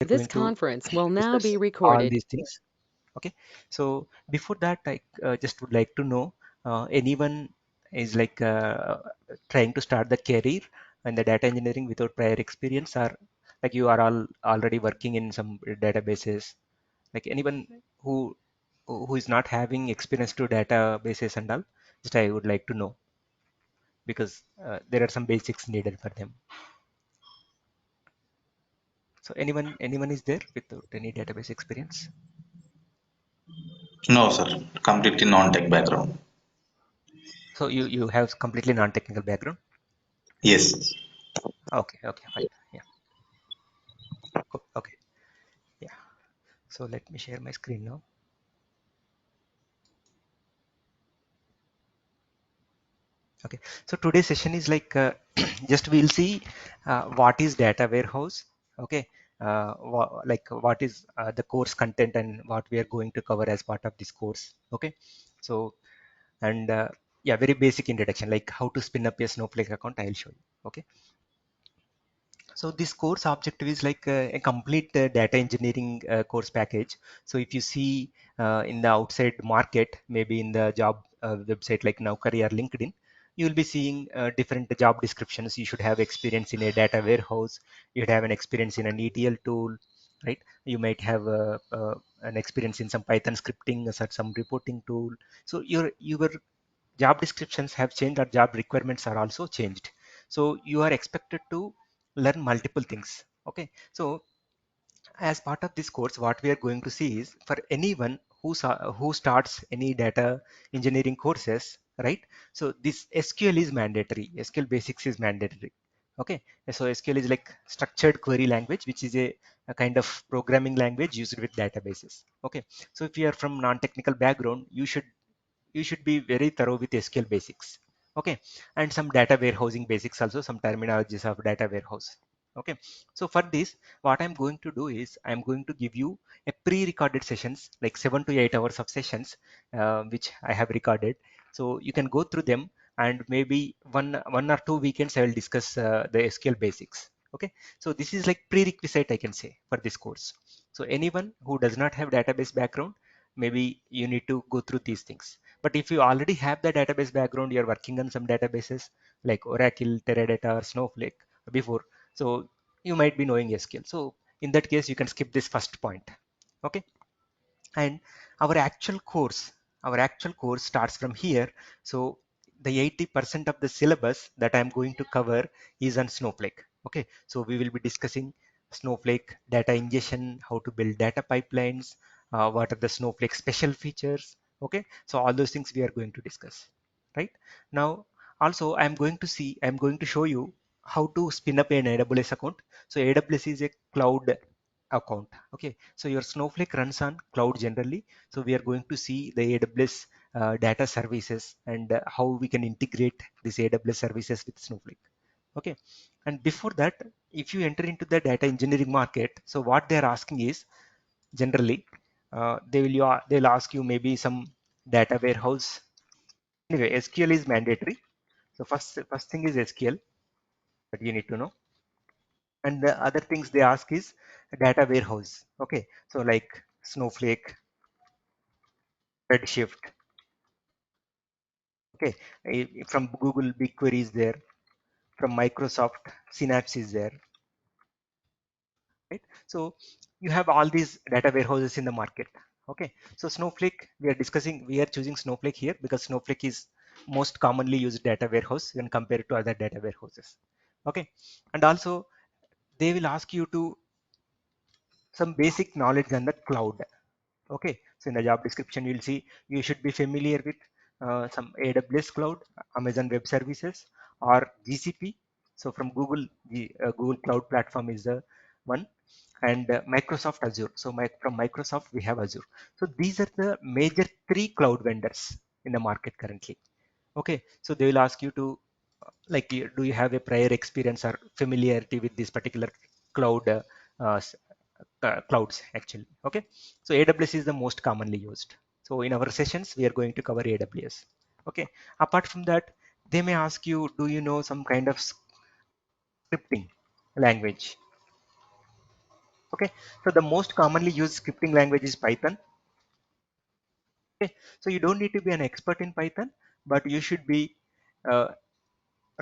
we're This going to conference will now discuss be all recorded. these things. Okay, so before that, I just would like to know anyone is like trying to start the career in the data engineering without prior experience, or like you are all already working in some databases, like anyone who who is not having experience to databases and all, just I would like to know because there are some basics needed for them. So anyone is there without any database experience? No, sir. Completely non-tech background. So you have completely non-technical background. Yes. Okay, okay, fine. Yeah, cool. Okay, yeah. So let me share my screen now. Okay, so today's session is like just we'll see what is data warehouse. Okay, like what is the course content and what we are going to cover as part of this course. Okay, so and yeah, very basic introduction like how to spin up a Snowflake account. I'll show you. Okay, so this course objective is like a complete data engineering course package. So if you see in the outside market, maybe in the job website like Naukri or LinkedIn, you will be seeing different job descriptions. You should have experience in a data warehouse. You should have an experience in an ETL tool, right? You might have an experience in some Python scripting or some reporting tool. So your job descriptions have changed or job requirements are also changed. So you are expected to learn multiple things. Okay, so as part of this course, what we are going to see is for anyone who starts any data engineering courses, right? So this SQL is mandatory. SQL basics is mandatory. Okay, so SQL is like structured query language, which is a kind of programming language used with databases. Okay, so if you are from non-technical background, you should be very thorough with SQL basics. Okay, and some data warehousing basics also, some terminologies of data warehouse. Okay, so for this, what I'm going to do is I'm going to give you a pre-recorded sessions like 7 to 8 hours of sessions, which I have recorded. So you can go through them, and maybe one or two weekends I will discuss the SQL basics. Okay, so this is like prerequisite I can say for this course. So anyone who does not have database background, maybe you need to go through these things. But if you already have the database background, you're working on some databases like Oracle, Teradata, or Snowflake before, so you might be knowing SQL. So in that case, you can skip this first point. Okay, and our actual course, starts from here. So the 80% of the syllabus that I'm going to cover is on Snowflake. Okay, so we will be discussing Snowflake data ingestion, how to build data pipelines, what are the Snowflake special features. Okay, so all those things we are going to discuss. Right now, also I'm going to show you how to spin up an AWS account. So AWS is a cloud account. Okay, so your Snowflake runs on cloud generally. So we are going to see the AWS data services and how we can integrate these AWS services with Snowflake. Okay, and before that, if you enter into the data engineering market, so what they're asking is generally they'll ask you maybe some data warehouse. Anyway, SQL is mandatory. So first thing is SQL that you need to know, and the other things they ask is data warehouse. Okay, so like Snowflake, Redshift. Okay, from Google, BigQuery is there. From Microsoft, Synapse is there. Right? So you have all these data warehouses in the market. Okay, so Snowflake, we are choosing Snowflake here because Snowflake is most commonly used data warehouse when compared to other data warehouses. Okay, and also they will ask you to some basic knowledge on the cloud. Okay, so in the job description, you'll see you should be familiar with some AWS cloud, Amazon Web Services, or GCP. So from Google, the Google Cloud Platform is the one, and Microsoft Azure. So from Microsoft, we have Azure. So these are the major three cloud vendors in the market currently. Okay, so they will ask you to like, do you have a prior experience or familiarity with this particular cloud uh, clouds actually. Okay, so AWS is the most commonly used. So in our sessions we are going to cover AWS. Okay, apart from that, they may ask you, do you know some kind of scripting language? Okay, so the most commonly used scripting language is Python. Okay, so you don't need to be an expert in Python, but you should be uh,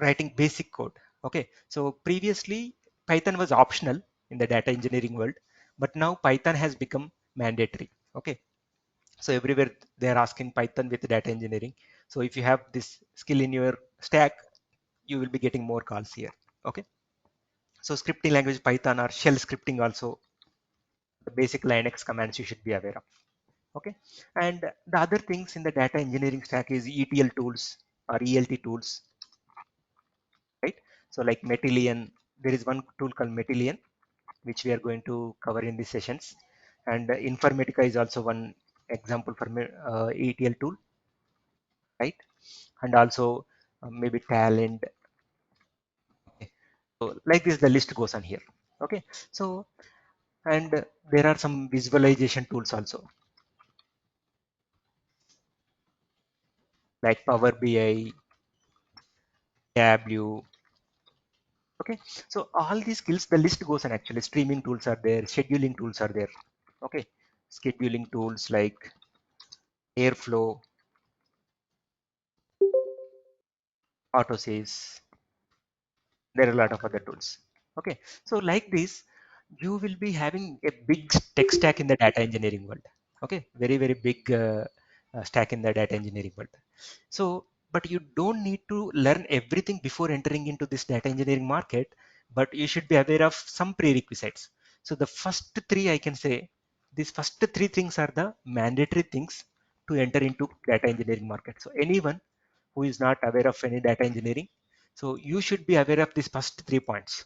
writing basic code. Okay, so previously Python was optional in the data engineering world, but now Python has become mandatory. Okay, so everywhere they are asking Python with data engineering. So if you have this skill in your stack, you will be getting more calls here. Okay, so scripting language Python or shell scripting also, the basic Linux commands you should be aware of. Okay, and the other things in the data engineering stack is ETL tools or ELT tools, right? So like Matillion, there is one tool called Matillion which we are going to cover in these sessions, and Informatica is also one example for ETL tool, right? And also maybe Talend. Okay, so like this the list goes on here. Okay, so and there are some visualization tools also like Power BI, Tableau. Okay, so all these skills, the list goes on actually. Streaming tools are there, scheduling tools are there. Okay, scheduling tools like Airflow, Autosys, there are a lot of other tools. Okay, so like this you will be having a big tech stack in the data engineering world. Okay, very very big stack in the data engineering world. So but you don't need to learn everything before entering into this data engineering market, but you should be aware of some prerequisites. So the first three, I can say these first three things are the mandatory things to enter into data engineering market. So anyone who is not aware of any data engineering, so you should be aware of these first 3 points.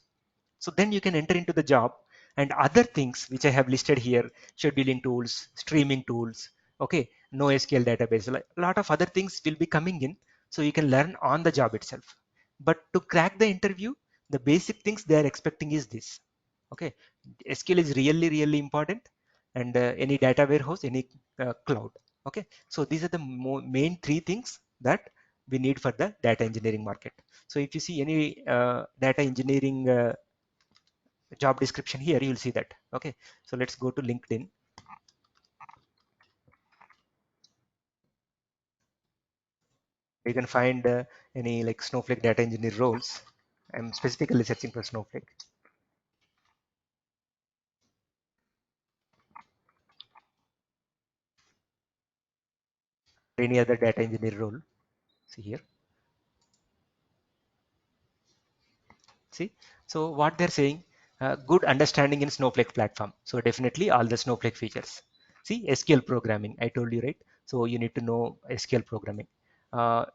So then you can enter into the job, and other things which I have listed here, scheduling tools, streaming tools, okay, NoSQL database, like a lot of other things will be coming in. So you can learn on the job itself. But to crack the interview, the basic things they are expecting is this. Okay, SQL is really, really important, and any data warehouse, any cloud. Okay, so these are the main three things that we need for the data engineering market. So if you see any data engineering job description here, you'll see that. Okay, so let's go to LinkedIn. You can find any like Snowflake data engineer roles. I'm specifically searching for Snowflake. Any other data engineer role. See here. See, so what they're saying, good understanding in Snowflake platform. So definitely all the Snowflake features. See, SQL programming, I told you, right? So you need to know SQL programming.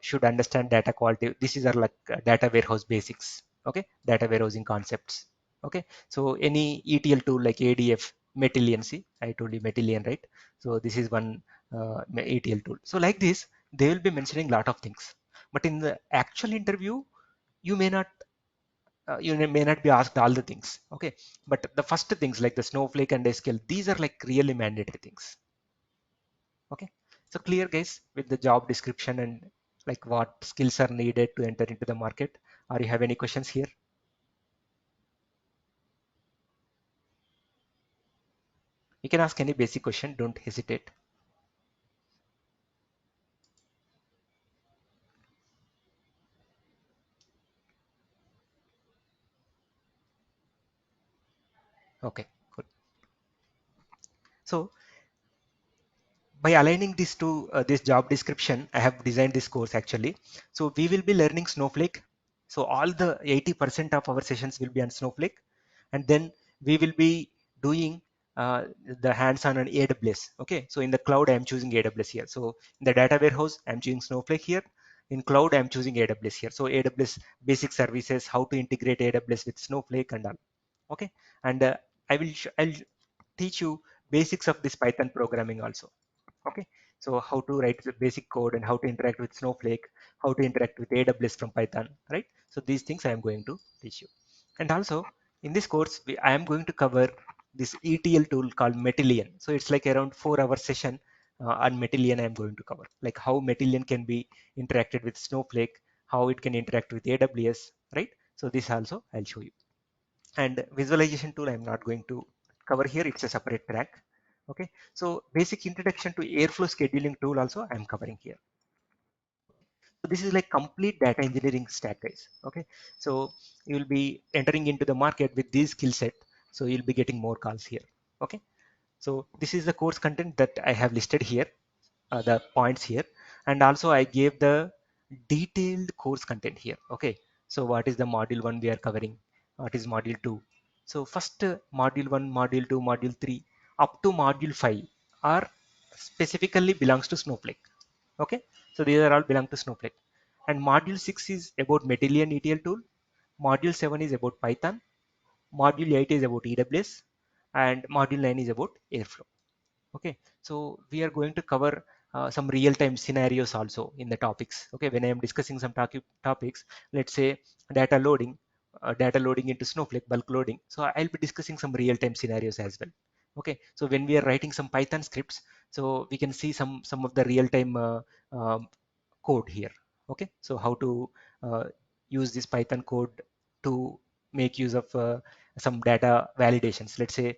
Should understand data quality. This is our like data warehouse basics. Okay, data warehousing concepts. Okay, so any ETL tool like ADF, Matillion. See, I told you Matillion, right? So this is one ETL tool. So like this, they will be mentioning a lot of things. But in the actual interview, you may not may not be asked all the things. Okay, but the first things like the Snowflake and SQL, these are like really mandatory things. Okay, so clear guys with the job description and like what skills are needed to enter into the market, or you have any questions here? You can ask any basic question, don't hesitate. Okay, good. So by aligning this to this job description, I have designed this course actually. So we will be learning Snowflake. So all the 80% of our sessions will be on Snowflake, and then we will be doing the hands-on on AWS. Okay, so in the cloud I'm choosing AWS here. So in the data warehouse I'm choosing Snowflake here. In cloud I'm choosing AWS here. So AWS basic services, how to integrate AWS with Snowflake and all. Okay, and I'll teach you basics of this Python programming also. Okay, so how to write the basic code and how to interact with Snowflake, how to interact with AWS from Python, right? So these things I am going to teach you. And also in this course I am going to cover this ETL tool called Matillion. So it's like around 4 hour session on Matillion. I am going to cover like how Matillion can be interacted with Snowflake, how it can interact with AWS, right? So this also I'll show you. And visualization tool I'm not going to cover here. It's a separate track. Okay, so basic introduction to airflow scheduling tool also I'm covering here. So this is like complete data engineering stack, guys. Okay, so you will be entering into the market with this skill set, so you'll be getting more calls here. Okay, so this is the course content that I have listed here, the points here, and also I gave the detailed course content here. Okay, so what is the module 1 we are covering, what is module 2. So first, module 1, module 2, module 3 up to module 5 are specifically belongs to Snowflake. Okay, so these are all belong to Snowflake. And module 6 is about Medallion ETL tool, module 7 is about Python, module 8 is about EWS, and module 9 is about Airflow. Okay, so we are going to cover some real-time scenarios also in the topics. Okay, when I am discussing some topics, let's say data loading into Snowflake, bulk loading, so I'll be discussing some real-time scenarios as well. Okay, so when we are writing some Python scripts, so we can see some of the real-time um, code here. Okay, so how to uh, use this Python code to make use of some data validations. Let's say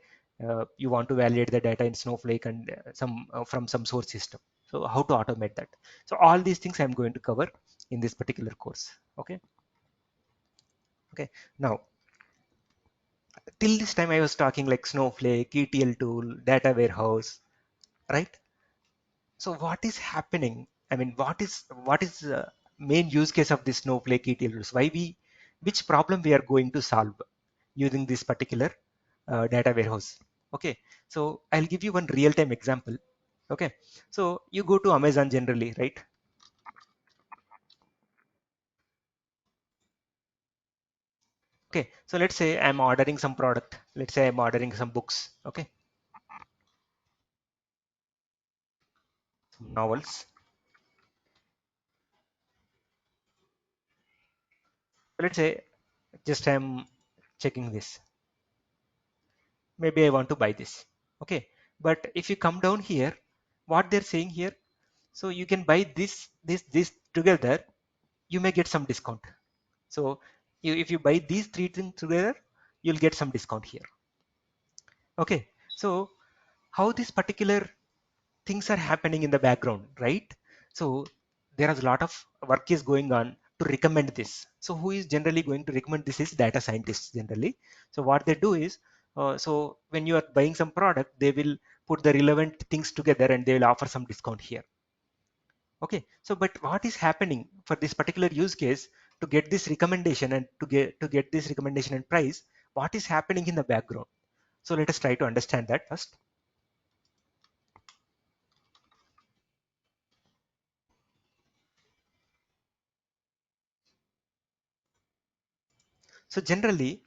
you want to validate the data in Snowflake and some from some source system. So how to automate that? So all these things I'm going to cover in this particular course. Okay. Okay. Now, till this time I was talking like Snowflake, ETL tool, data warehouse, right? So what is happening? I mean, what is the main use case of this Snowflake ETL tools? Which problem we are going to solve using this particular data warehouse? Okay, so I'll give you one real-time example. Okay, so you go to Amazon generally, right? Okay, so let's say I'm ordering some product. Let's say I'm ordering some books. Okay, some novels. So let's say just I'm checking this. Maybe I want to buy this. Okay, but if you come down here, what they're saying here, so you can buy this together, you may get some discount. So if you buy these three things together, you'll get some discount here. Okay, so how this particular things are happening in the background, right? So there is a lot of work is going on to recommend this. So who is generally going to recommend this is data scientists generally. So what they do is, so when you are buying some product, they will put the relevant things together and they will offer some discount here. Okay, so but what is happening for this particular use case to get this recommendation and to get this recommendation and price? What is happening in the background? So let us try to understand that first. So generally,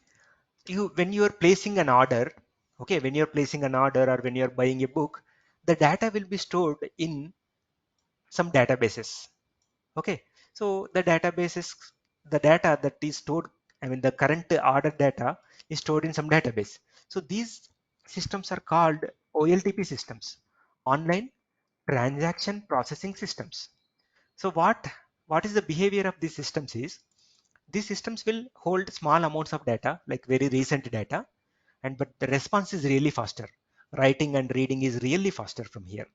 you when you are placing an order, okay, when you're placing an order or when you're buying a book, the data will be stored in some databases. Okay, so the data that is stored, I mean the current order data is stored in some database. So these systems are called OLTP systems, online transaction processing systems. So what is the behavior of these systems is, these systems will hold small amounts of data, like very recent data, and but the response is really faster. Writing and reading is really faster from here.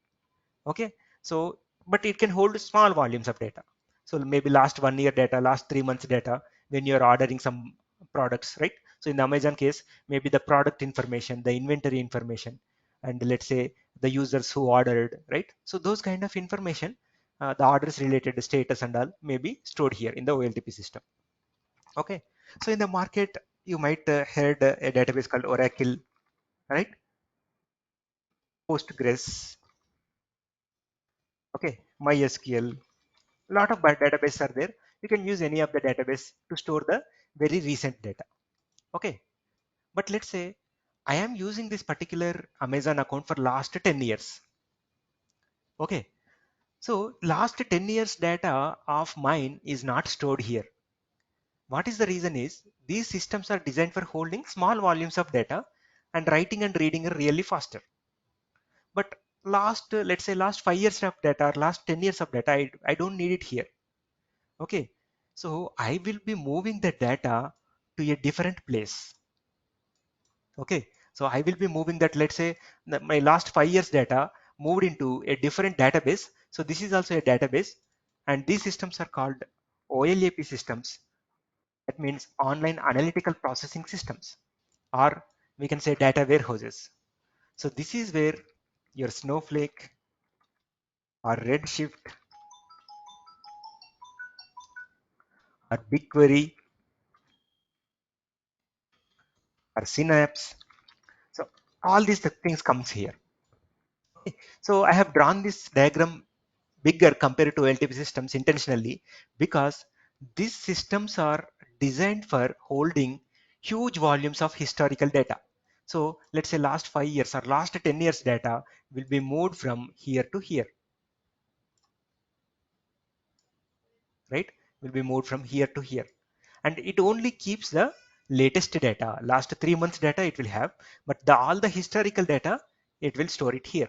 Okay, so but it can hold small volumes of data. So maybe last 1 year data, last 3 months data when you're ordering some products, right? So in the Amazon case, maybe the product information, the inventory information, and let's say the users who ordered, right? So those kind of information, the orders related status and all may be stored here in the OLTP system. Okay, so in the market, you might heard a database called Oracle, right? Postgres, okay, MySQL. Lot of databases are there. You can use any of the database to store the very recent data. Okay, but let's say I am using this particular Amazon account for last 10 years. Okay, so last 10 years data of mine is not stored here. What is the reason is, these systems are designed for holding small volumes of data and writing and reading are really faster. But last, let's say last 5 years of data or last 10 years of data, I don't need it here. Okay, so I will be moving the data to a different place. Okay, So I will be moving that, let's say my last 5 years data moved into a different database. So this is also a database, and these systems are called OLAP systems. That means online analytical processing systems, or we can say data warehouses. So this is where your Snowflake or Redshift or BigQuery or Synapse. So all these things comes here. Okay. So I have drawn this diagram bigger compared to LTP systems intentionally because these systems are designed for holding huge volumes of historical data. So let's say last 5 years or last 10 years data will be moved from here to here, right? Will be moved from here to here. And it only keeps the latest data, last 3 months data it will have, but all the historical data, it will store it here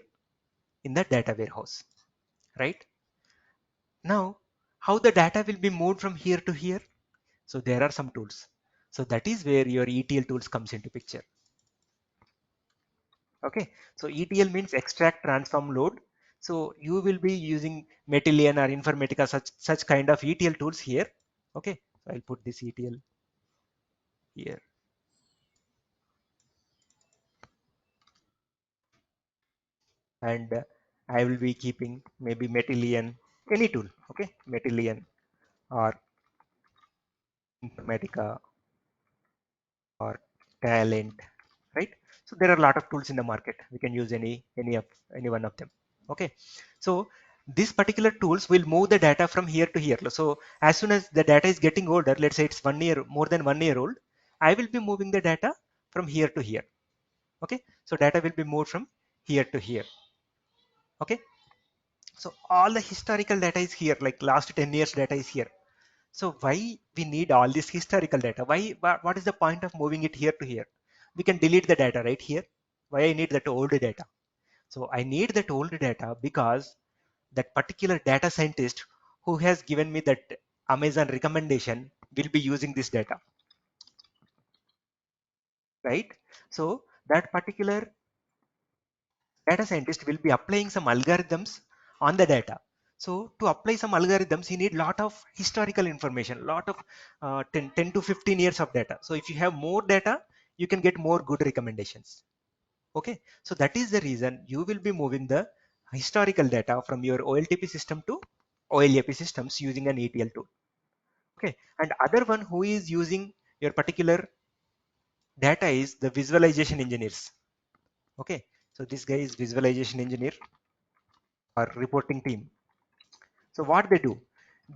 in the data warehouse, right? Now, how the data will be moved from here to here? So there are some tools. So that is where your ETL tools comes into picture. Okay, so ETL means extract, transform, load. So you will be using Matillion or Informatica, such kind of ETL tools here. Okay, so I'll put this ETL here, and I will be keeping maybe Matillion, any tool. Okay, Matillion or Informatica or Talent, right? So there are a lot of tools in the market. We can use any one of them. Okay, so these particular tools will move the data from here to here. So as soon as the data is getting older, let's say it's 1 year, more than 1 year old, I will be moving the data from here to here. Okay, so data will be moved from here to here. Okay, so all the historical data is here, like last 10 years data is here. So why we need all this historical data? What is the point of moving it here to here? We can delete the data right here. Why I need that old data? So I need that old data because that particular data scientist who has given me that Amazon recommendation will be using this data, right? So that particular data scientist will be applying some algorithms on the data. So to apply some algorithms, you need lot of historical information, lot of 10 to 15 years of data. So if you have more data, you can get more good recommendations. Okay, so that is the reason you will be moving the historical data from your OLTP system to OLAP systems using an ETL tool. Okay, and other one who is using your particular data is the visualization engineers. Okay, so this guy is visualization engineer or reporting team. So what they do,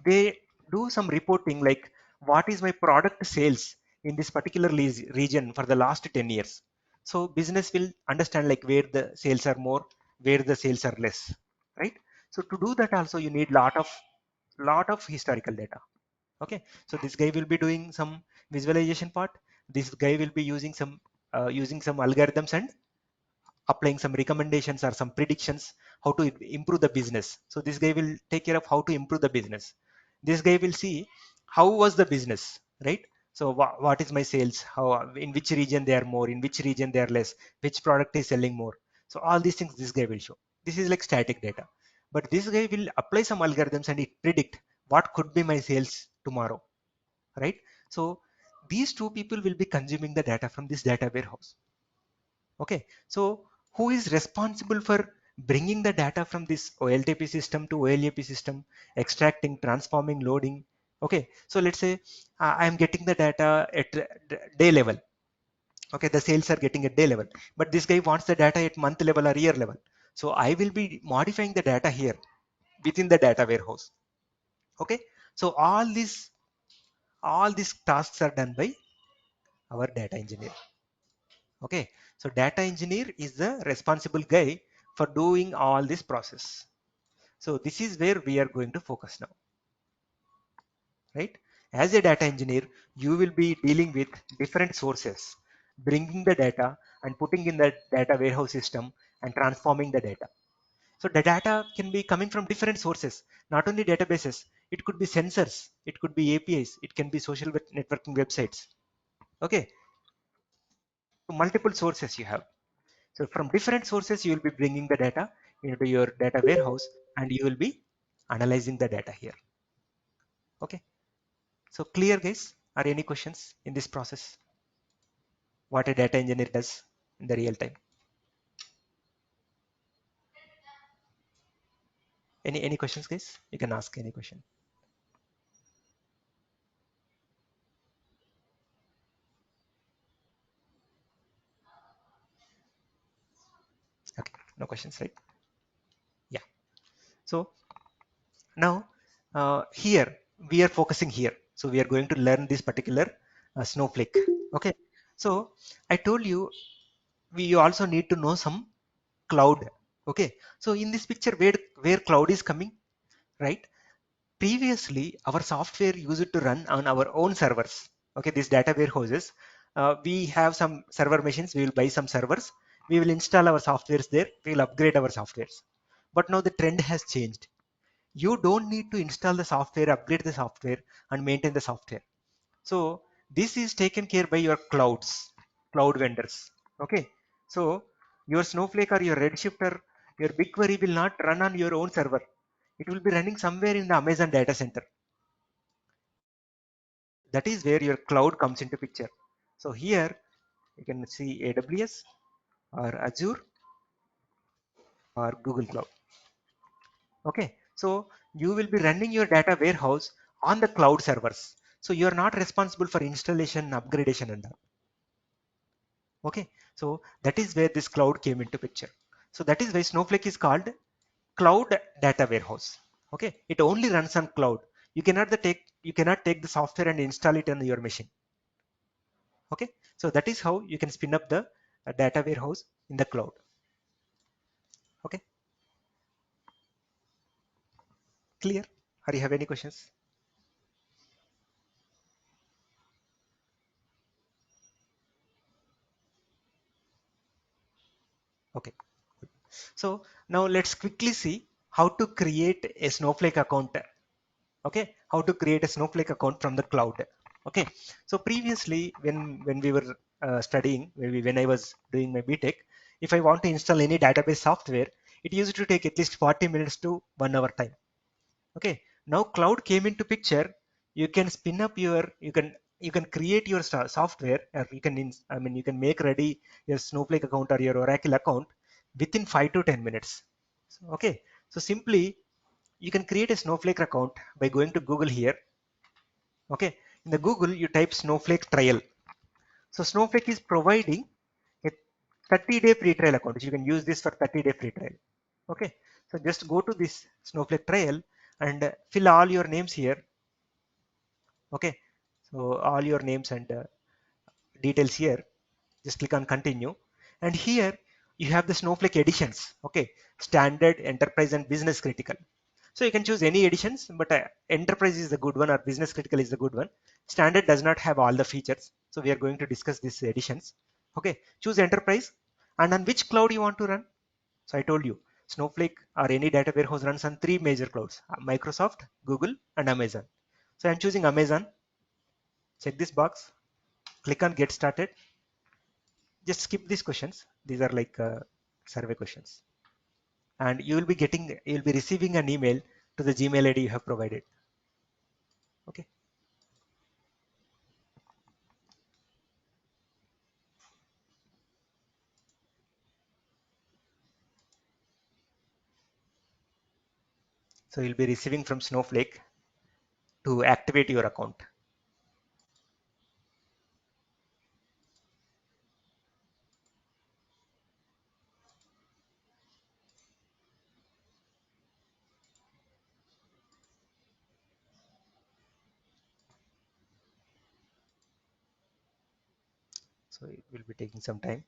they do some reporting like what is my product sales in this particular region for the last 10 years. So business will understand like where the sales are more, where the sales are less, right? So to do that also you need lot of historical data. Okay, so this guy will be doing some visualization part. This guy will be using some algorithms and applying some recommendations or some predictions how to improve the business. So this guy will take care of how to improve the business. This guy will see how was the business, right? So what is my sales, how, in which region they are more, in which region they are less, which product is selling more. So all these things this guy will show. This is like static data, but this guy will apply some algorithms and it predict what could be my sales tomorrow, right? So these two people will be consuming the data from this data warehouse. Okay, so who is responsible for bringing the data from this OLTP system to OLAP system, extracting, transforming, loading? Okay, so let's say I am getting the data at day level. Okay, the sales are getting at day level, but this guy wants the data at month level or year level. So I will be modifying the data here within the data warehouse. Okay, so all these tasks are done by our data engineer. Okay, so data engineer is the responsible guy for doing all this process. So this is where we are going to focus now, right? As a data engineer, you will be dealing with different sources, bringing the data and putting in the data warehouse system and transforming the data. So the data can be coming from different sources, not only databases. It could be sensors, it could be APIs, it can be social networking websites. Okay, So multiple sources you have. So from different sources, you will be bringing the data into your data warehouse and you will be analyzing the data here. Okay. So clear guys, are any questions in this process? What a data engineer does in the real time? Any questions guys? You can ask any question. Okay, no questions, right? Yeah. So now here we are focusing here. So we are going to learn this particular Snowflake. Okay. So I told you we also need to know some cloud. Okay. So in this picture, where cloud is coming, right? Previously, our software used to run on our own servers. Okay, these data warehouses. We have some server machines. We will buy some servers. We will install our softwares there. We will upgrade our softwares. But now the trend has changed. You don't need to install the software, upgrade the software, and maintain the software. So this is taken care by your cloud vendors. Okay. So your Snowflake or your Redshift or your BigQuery will not run on your own server. It will be running somewhere in the Amazon data center. That is where your cloud comes into picture. So here you can see AWS or Azure or Google Cloud. Okay. So you will be running your data warehouse on the cloud servers. So you are not responsible for installation, upgradation and all. Okay. So that is where this cloud came into picture. So that is why Snowflake is called cloud data warehouse. Okay. It only runs on cloud. You cannot take the software and install it on your machine. Okay. So that is how you can spin up the data warehouse in the cloud. Okay. Clear? Or you have any questions? Okay. So now let's quickly see how to create a Snowflake account. Okay. How to create a Snowflake account from the cloud. Okay. So previously when we were studying, maybe when I was doing my BTech, if I want to install any database software, it used to take at least 40 minutes to 1 hour time. Okay. Now cloud came into picture. You can spin up you can create your software, or you can make ready your Snowflake account or your Oracle account within 5 to 10 minutes. Okay. So simply you can create a Snowflake account by going to Google here. Okay. In the Google, you type Snowflake trial. So Snowflake is providing a 30-day free trial account. You can use this for 30-day free trial. Okay. So just go to this Snowflake trial and fill all your names here. Okay. So all your names and details here. Just click on continue. And here you have the Snowflake editions. Okay. Standard, enterprise and business critical. So you can choose any editions, but enterprise is the good one or business critical is the good one. Standard does not have all the features. So we are going to discuss these editions. Okay. Choose enterprise and on which cloud you want to run. So I told you Snowflake or any data warehouse runs on three major clouds, Microsoft, Google and Amazon. So I'm choosing Amazon. Check this box, click on get started. Just skip these questions. These are like survey questions. And you'll be receiving an email to the Gmail ID you have provided. Okay. So you'll be receiving from Snowflake to activate your account. So it will be taking some time,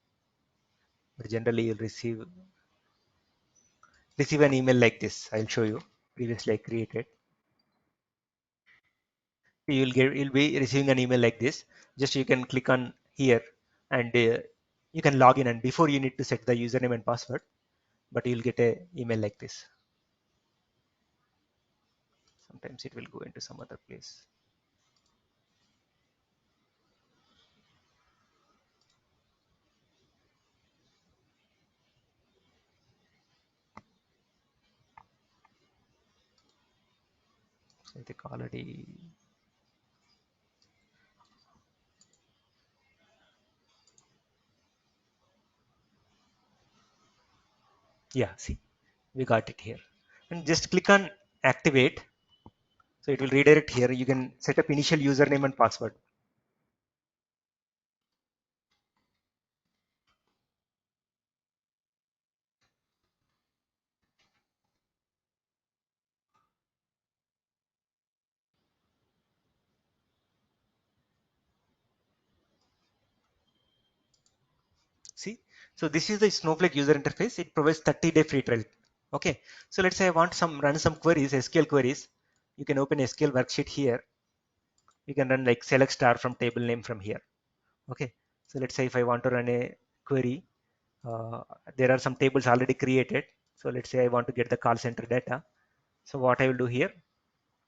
but generally you'll receive an email like this. I'll show you. Previously I created. You'll be receiving an email like this. Just you can click on here and you can log in, and before you need to set the username and password, but you'll get a email like this. Sometimes it will go into some other place. I think already, yeah, see, we got it here. And just click on activate. So it will redirect here. You can set up initial username and password. See, so this is the Snowflake user interface. It provides 30-day free trial. Okay, so let's say I want some run some queries, SQL queries. You can open SQL worksheet here. You can run like select star from table name from here. Okay, so let's say if I want to run a query, uh, there are some tables already created. So let's say I want to get the call center data. So what I will do here,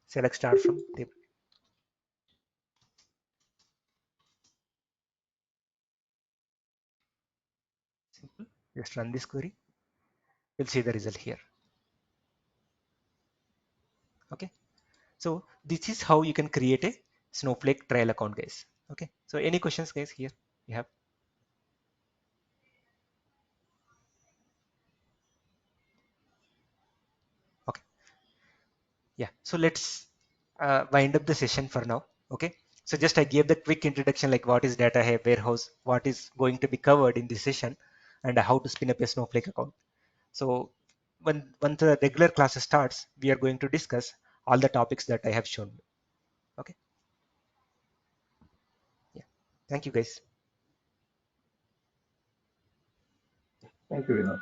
select star from table. Simple. Just run this query. You'll see the result here. Okay. So this is how you can create a Snowflake trial account, guys. Okay. So any questions, guys? Here you have. Okay. Yeah. So let's wind up the session for now. Okay. So just I gave the quick introduction, like what is data warehouse, what is going to be covered in this session, and how to spin up a Snowflake account. So when the regular class starts, we are going to discuss all the topics that I have shown. Okay. Yeah. Thank you, guys. Thank you, Vinod.